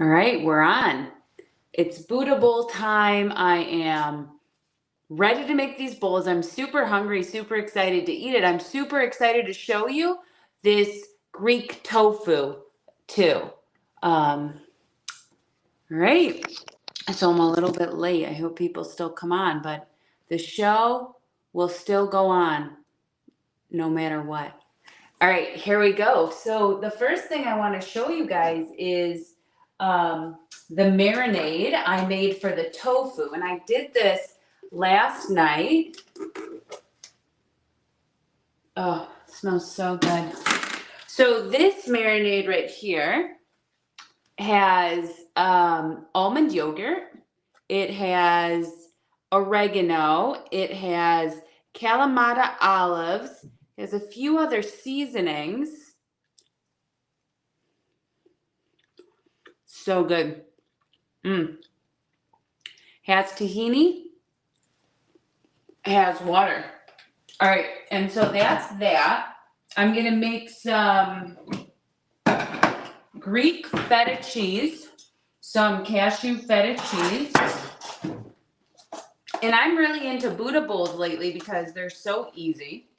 All right, we're on. It's Buddha bowl time. I am ready to make these bowls. I'm super hungry, super excited to eat it. I'm super excited to show you this Greek tofu too. All right, so I'm a little bit late. I hope people still come on, but the show will still go on no matter what. All right, here we go. So the first thing I want to show you guys is the marinade I made for the tofu. And I did this last night. Oh, it smells so good. So this marinade right here has almond yogurt. It has oregano. It has Kalamata olives. There's a few other seasonings. So good. Has tahini. Has water. All right, and so that's that. I'm gonna make some Greek feta cheese, some cashew feta cheese. And I'm really into Buddha bowls lately because they're so easy.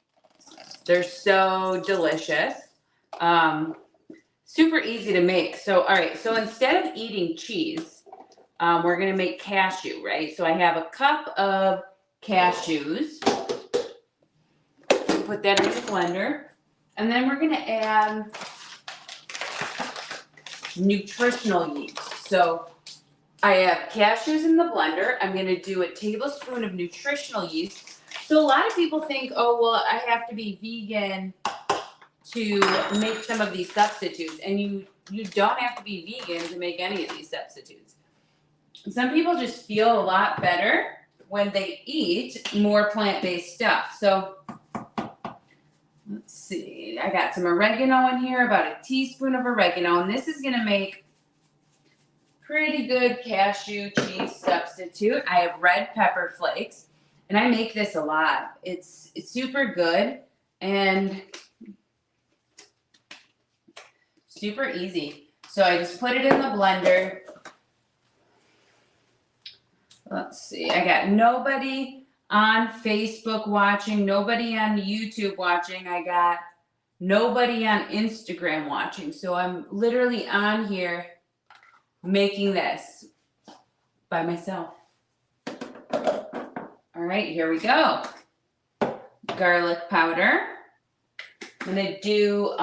They're so delicious. Super easy to make. So, all right, so instead of eating cheese, we're gonna make cashew, right? So I have a cup of cashews. Put that in the blender. And then we're gonna add nutritional yeast. So I have cashews in the blender. I'm gonna do a tablespoon of nutritional yeast. So a lot of people think, oh, well, I have to be vegan to make some of these substitutes. And you don't have to be vegan to make any of these substitutes. Some people just feel a lot better when they eat more plant-based stuff. So let's see, I got some oregano in here, about a teaspoon of oregano, and this is gonna make pretty good cashew cheese substitute. I have red pepper flakes, and I make this a lot. It's super good and super easy. So I just put it in the blender. Let's see, I got nobody on Facebook watching, nobody on YouTube watching. I got nobody on Instagram watching. So I'm literally on here making this by myself. All right, here we go. Garlic powder. I'm gonna do,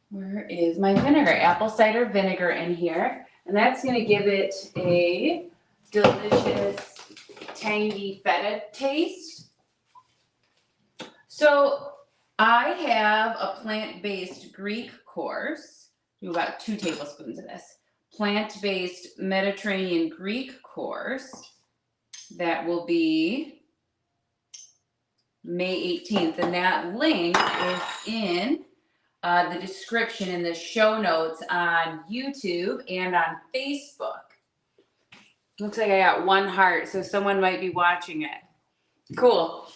where is my vinegar? Apple cider vinegar in here. And that's gonna give it a delicious, tangy feta taste. So I have a plant-based Greek course. Do about 2 tablespoons of this. Plant-based Mediterranean Greek course. That will be May 18th. And that link is in the description in the show notes on YouTube and on Facebook. Looks like I got 1 heart, so someone might be watching it. Cool.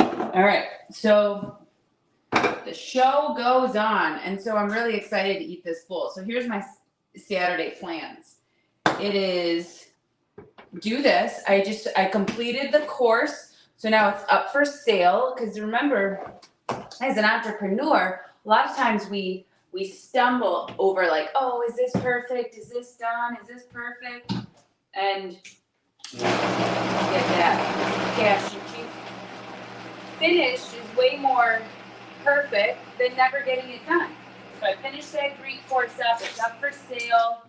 All right, so the show goes on, and so I'm really excited to eat this bowl. So here's my Saturday plans. It is do this. I completed the course, so now it's up for sale. Because remember, as an entrepreneur, a lot of times we stumble over like, oh, is this perfect? Is this done? Is this perfect? And get that cashew cheese. Finished is way more perfect than never getting it done. So I finished that Greek course up. It's up for sale.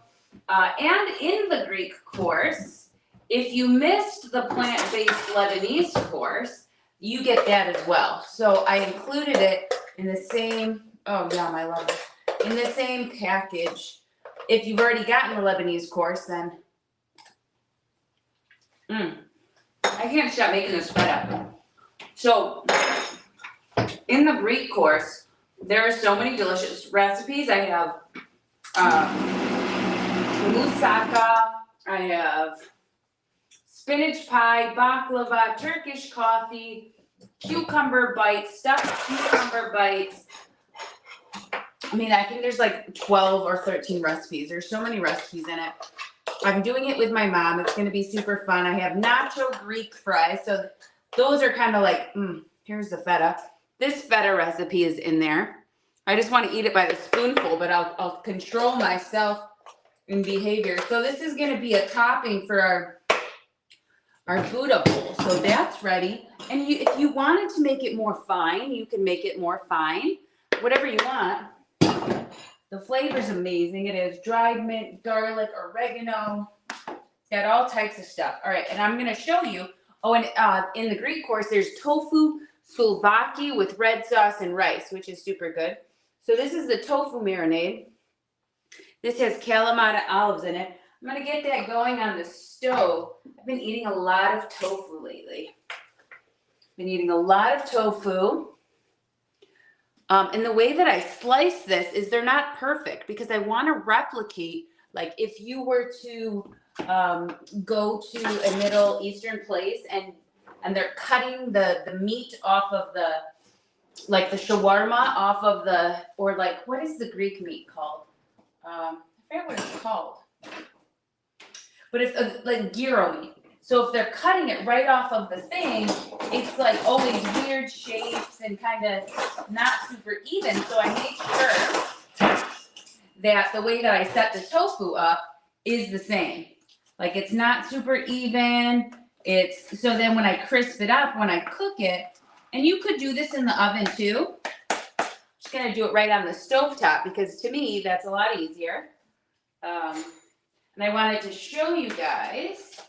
And in the Greek course, if you missed the plant-based Lebanese course, you get that as well. So I included it in the same, oh yum, I love it, in the same package. If you've already gotten the Lebanese course, then I can't stop making this feta. So in the Greek course, there are so many delicious recipes. I have moussaka, I have spinach pie, baklava, Turkish coffee, cucumber bites, stuffed cucumber bites, I mean, I think there's like 12 or 13 recipes. There's so many recipes in it. I'm doing it with my mom. It's going to be super fun. I have nacho Greek fries. So those are kind of like, here's the feta. This feta recipe is in there. I just want to eat it by the spoonful, but I'll control myself in behavior. So this is going to be a topping for our Buddha bowl. So that's ready. And if you wanted to make it more fine, you can make it more fine. Whatever you want. The flavor's amazing. It is dried mint, garlic, oregano. It's got all types of stuff. All right, and I'm going to show you. Oh, and in the Greek course, there's tofu souvlaki with red sauce and rice, which is super good. So this is the tofu marinade. This has Kalamata olives in it. I'm going to get that going on the stove. I've been eating a lot of tofu lately. Been eating a lot of tofu. And the way that I slice this is they're not perfect because I want to replicate, like if you were to go to a Middle Eastern place and they're cutting the meat off of the, like the shawarma off of the, or like, what is the Greek meat called? I forget what it's called. But if like gyro meat. So if they're cutting it right off of the thing, it's like always weird shapes and kind of not super even. So I made sure that the way that I set the tofu up is the same. Like it's not super even. It's so then when I crisp it up, when I cook it, and you could do this in the oven too. Just gonna do it right on the stovetop because to me that's a lot easier. And I wanted to show you guys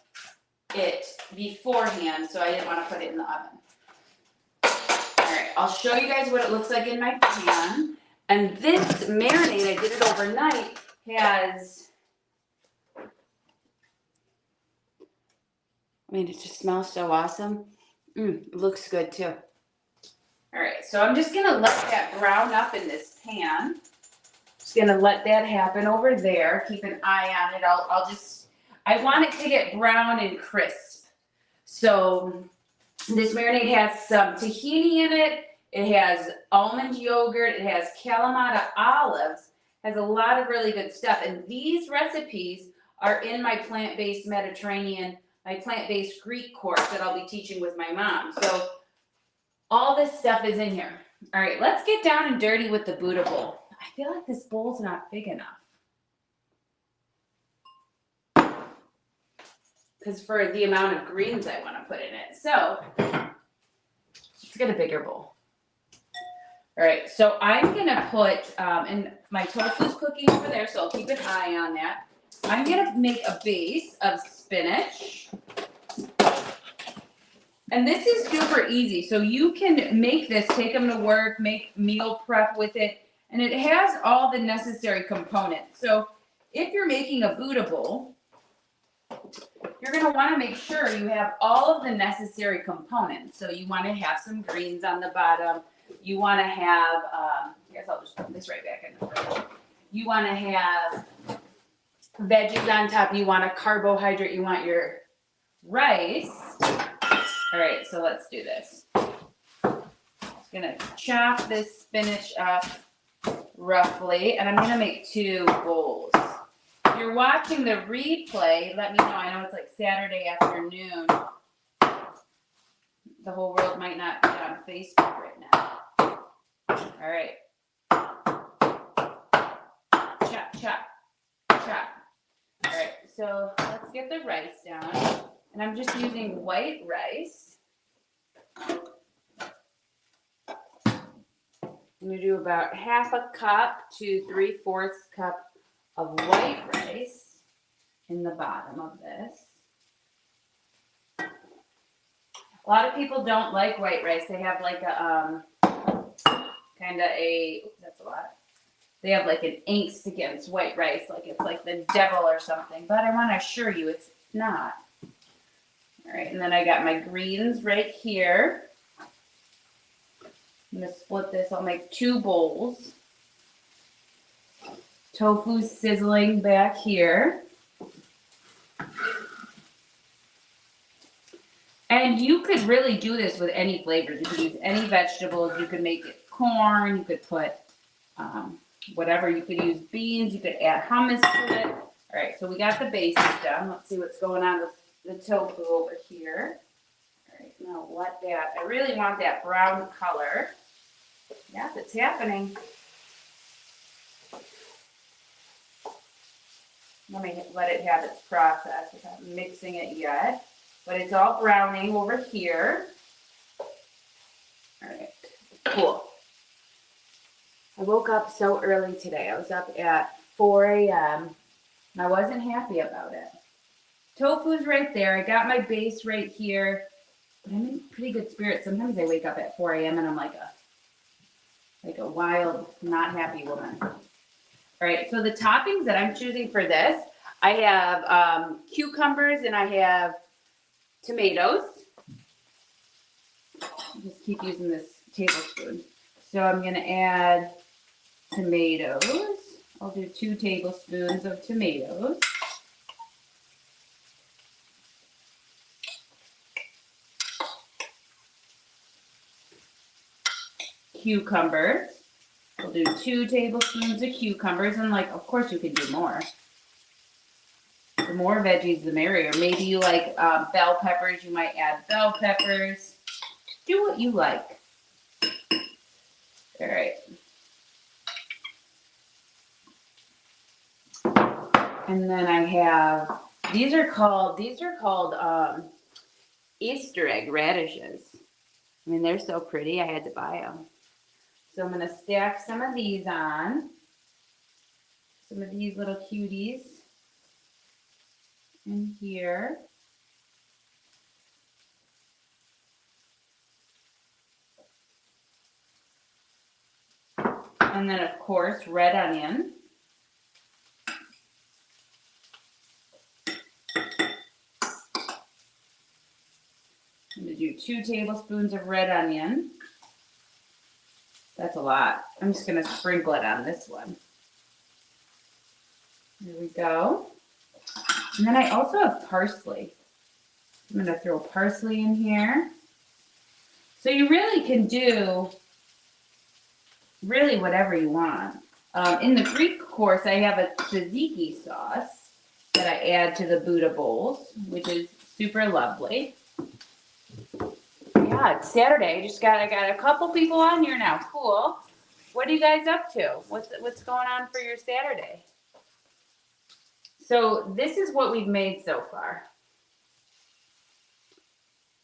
it beforehand, so I didn't want to put it in the oven. All right, I'll show you guys what it looks like in my pan. And this marinade, I did it overnight, has, I mean, it just smells so awesome. It looks good too. All right, so I'm just gonna let that brown up in this pan. Just gonna let that happen over there. Keep an eye on it. I want it to get brown and crisp. So this marinade has some tahini in it. It has almond yogurt. It has Kalamata olives. Has a lot of really good stuff. And these recipes are in my plant-based Mediterranean, my plant-based Greek course that I'll be teaching with my mom. So all this stuff is in here. All right, let's get down and dirty with the Buddha bowl. I feel like this bowl's not big enough. Because for the amount of greens I want to put in it. So let's get a bigger bowl. All right, so I'm going to put, and my tofu's cooking over there, so I'll keep an eye on that. I'm going to make a base of spinach. And this is super easy. So you can make this, take them to work, make meal prep with it. And it has all the necessary components. So if you're making a Buddha bowl, you're going to want to make sure you have all of the necessary components. So you want to have some greens on the bottom. You want to have, I guess I'll just put this right back in the fridge. You want to have veggies on top. You want a carbohydrate. You want your rice. All right, so let's do this. Just going to chop this spinach up roughly, and I'm going to make 2 bowls. If you're watching the replay, let me know. I know it's like Saturday afternoon. The whole world might not be on Facebook right now. All right. Chop, chop, chop. All right, so let's get the rice down. And I'm just using white rice. I'm going to do about 1/2 cup to 3/4 cup of white rice in the bottom of this. A lot of people don't like white rice. They have like a kind of a, that's a lot. They have like an angst against white rice, like it's like the devil or something. But I want to assure you it's not. All right, and then I got my greens right here. I'm going to split this. I'll make 2 bowls. Tofu sizzling back here. And you could really do this with any flavors. You could use any vegetables. You could make it corn. You could put whatever. You could use beans. You could add hummus to it. All right, so we got the bases done. Let's see what's going on with the tofu over here. All right, now let that, I really want that brown color. Yeah, it's happening. Let me let it have its process without mixing it yet. But it's all browning over here. All right, cool. I woke up so early today. I was up at 4 a.m. and I wasn't happy about it. Tofu's right there. I got my base right here. But I'm in pretty good spirits. Sometimes I wake up at 4 a.m. and I'm like a wild, not happy woman. All right, so the toppings that I'm choosing for this, I have cucumbers and I have tomatoes. I'll just keep using this tablespoon. So I'm gonna add tomatoes. I'll do 2 tablespoons of tomatoes. Cucumbers. We'll do 2 tablespoons of cucumbers, and like, of course you can do more. The more veggies, the merrier. Maybe you like bell peppers, you might add bell peppers. Do what you like. All right. And then I have, these are called Easter egg radishes. I mean, they're so pretty, I had to buy them. So I'm gonna stack some of these on. Some of these little cuties in here. And then of course, red onion. I'm gonna do 2 tablespoons of red onion. That's a lot. I'm just gonna sprinkle it on this one. There we go. And then I also have parsley. I'm gonna throw parsley in here. So you really can do really whatever you want. In the Greek course, I have a tzatziki sauce that I add to the Buddha bowls, which is super lovely. Yeah, it's Saturday. I got a couple people on here now. Cool. What are you guys up to? What's going on for your Saturday? So this is what we've made so far.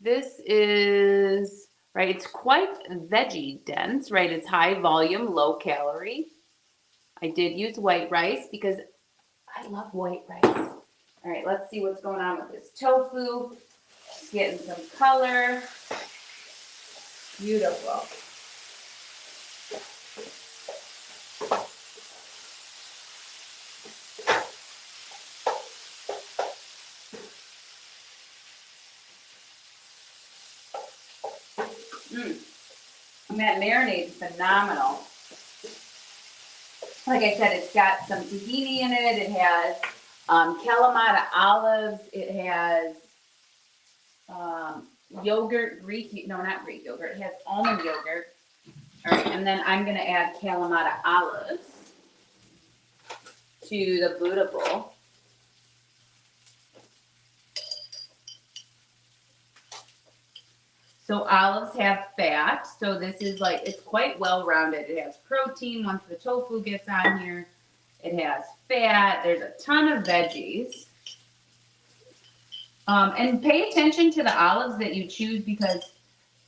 This is, right, it's quite veggie dense, right? It's high volume, low calorie. I did use white rice because I love white rice. All right, let's see what's going on with this tofu. It's getting some color. Beautiful. And that marinade is phenomenal. Like I said, it's got some tahini in it. It has Kalamata olives. It has yogurt, not Greek yogurt. It has almond yogurt. All right, and then I'm going to add Kalamata olives to the Buddha bowl. So olives have fat, so this is like, it's quite well rounded. It has protein once the tofu gets on here. It has fat. There's a ton of veggies. And pay attention to the olives that you choose because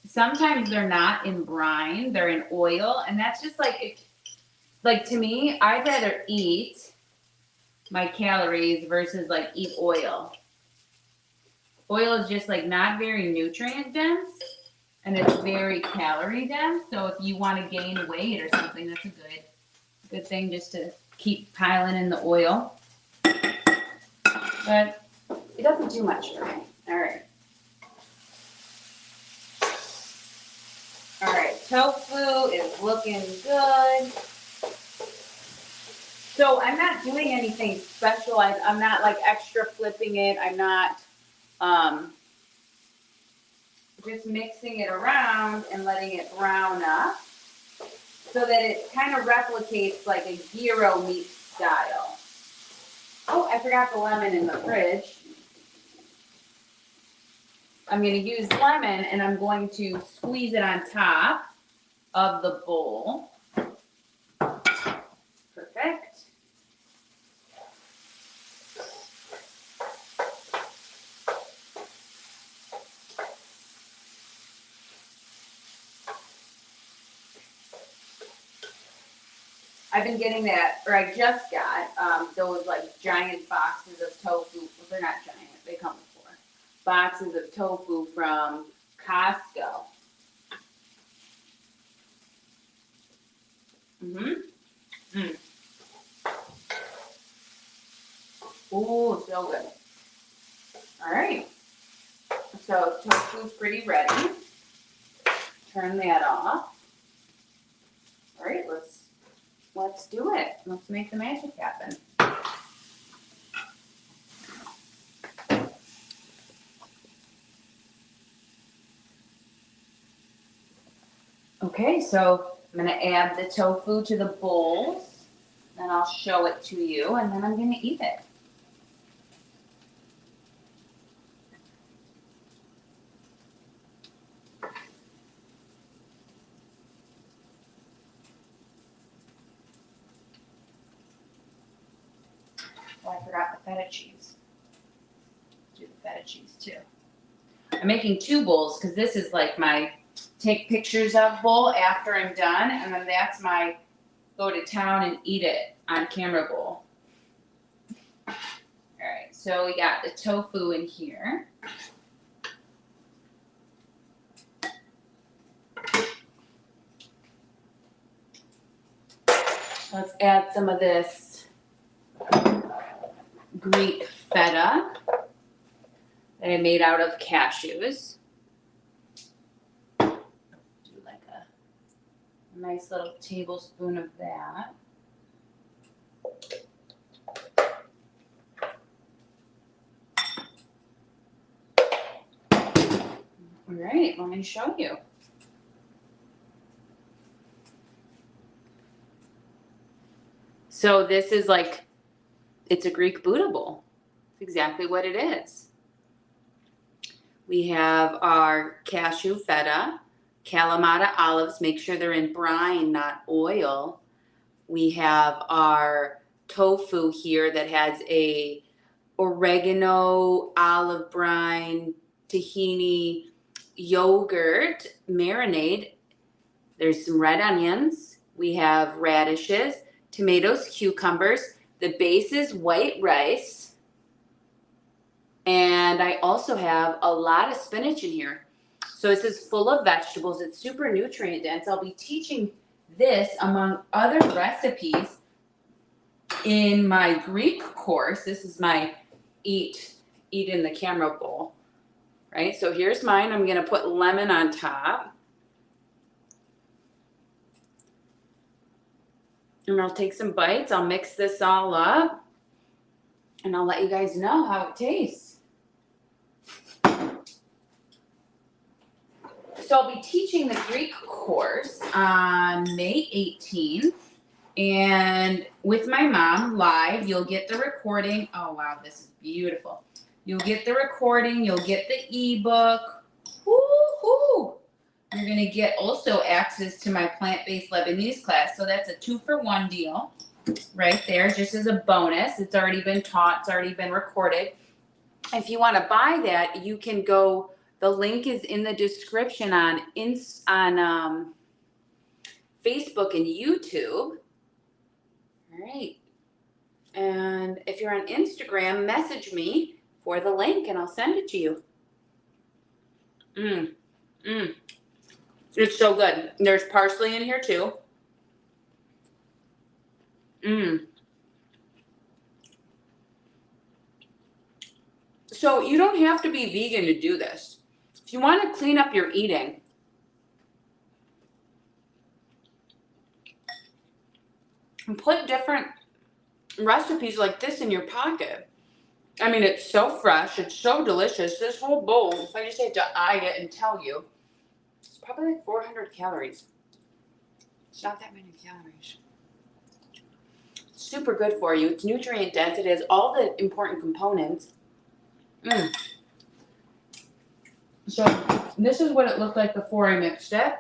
sometimes they're not in brine, they're in oil. And that's just like to me, I'd rather eat my calories versus like eat oil. Oil is just like not very nutrient dense and it's very calorie dense. So if you want to gain weight or something, that's a good thing just to keep piling in the oil. But it doesn't do much for me. All right. All right, tofu is looking good. So I'm not doing anything special. I'm not like extra flipping it. I'm not just mixing it around and letting it brown up. so that it kind of replicates like a gyro meat style. Oh, I forgot the lemon in the fridge. I'm going to use lemon and I'm going to squeeze it on top of the bowl. Perfect. I've been getting that, or I just got those like giant boxes of tofu. Well, they're not giant, they come with 4 boxes of tofu from Costco. Ooh, so good. All right. So tofu's pretty ready. Turn that off. All right, let's do it. Let's make the magic happen. Okay, so I'm going to add the tofu to the bowls, then I'll show it to you, and then I'm going to eat it. Oh, I forgot the feta cheese. Do the feta cheese too. I'm making 2 bowls because this is like my take pictures of bowl after I'm done, and then that's my go to town and eat it on camera bowl. All right, so we got the tofu in here. Let's add some of this Greek feta that I made out of cashews. Do like a nice little tablespoon of that. All right, let me show you. So this is like, it's a Greek Buddha bowl. It's exactly what it is. We have our cashew feta, Kalamata olives, make sure they're in brine, not oil. We have our tofu here that has a oregano, olive brine, tahini, yogurt marinade. There's some red onions. We have radishes, tomatoes, cucumbers. The base is white rice. And I also have a lot of spinach in here. So this is full of vegetables. It's super nutrient dense. I'll be teaching this among other recipes in my Greek course. This is my eat in the camera bowl, right? So here's mine. I'm going to put lemon on top. And I'll take some bites. I'll mix this all up. And I'll let you guys know how it tastes. So I'll be teaching the Greek course on May 18th. And with my mom live, you'll get the recording. Oh, wow, this is beautiful. You'll get the recording. You'll get the ebook. Woo-hoo! You're going to get also access to my plant-based Lebanese class. So that's a 2-for-1 deal right there, just as a bonus. It's already been taught. It's already been recorded. If you want to buy that, you can go. The link is in the description on Facebook and YouTube. All right. And if you're on Instagram, message me for the link and I'll send it to you. It's so good. There's parsley in here too. So you don't have to be vegan to do this. If you want to clean up your eating, and put different recipes like this in your pocket. I mean, it's so fresh. It's so delicious. This whole bowl, if I just had to eye it and tell you, it's probably like 400 calories. It's not that many calories. Super good for you. It's nutrient dense. It has all the important components. So this is what it looked like before I mixed it.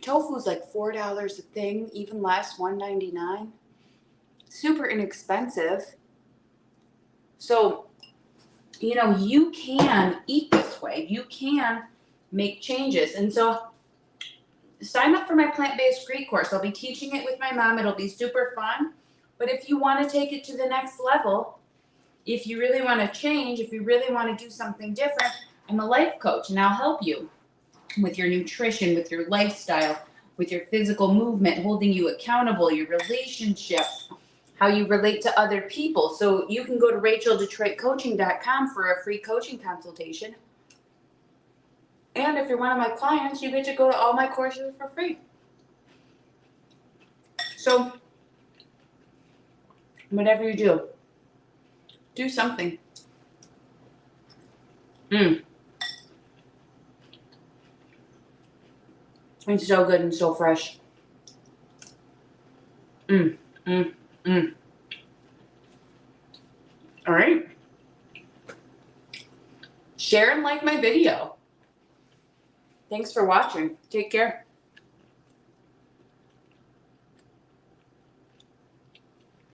Tofu is like $4 a thing, even less, $1.99. Super inexpensive. So, you know, you can eat this way. You can make changes. And so sign up for my plant-based Greek course. I'll be teaching it with my mom. It'll be super fun. But if you want to take it to the next level, if you really want to change, if you really want to do something different, I'm a life coach and I'll help you with your nutrition, with your lifestyle, with your physical movement, holding you accountable, your relationships, how you relate to other people. So you can go to RachelDetroitCoaching.com for a free coaching consultation. And if you're one of my clients, you get to go to all my courses for free. So whatever you do something. It's so good and so fresh. All right. Share and like my video. Thanks for watching. Take care.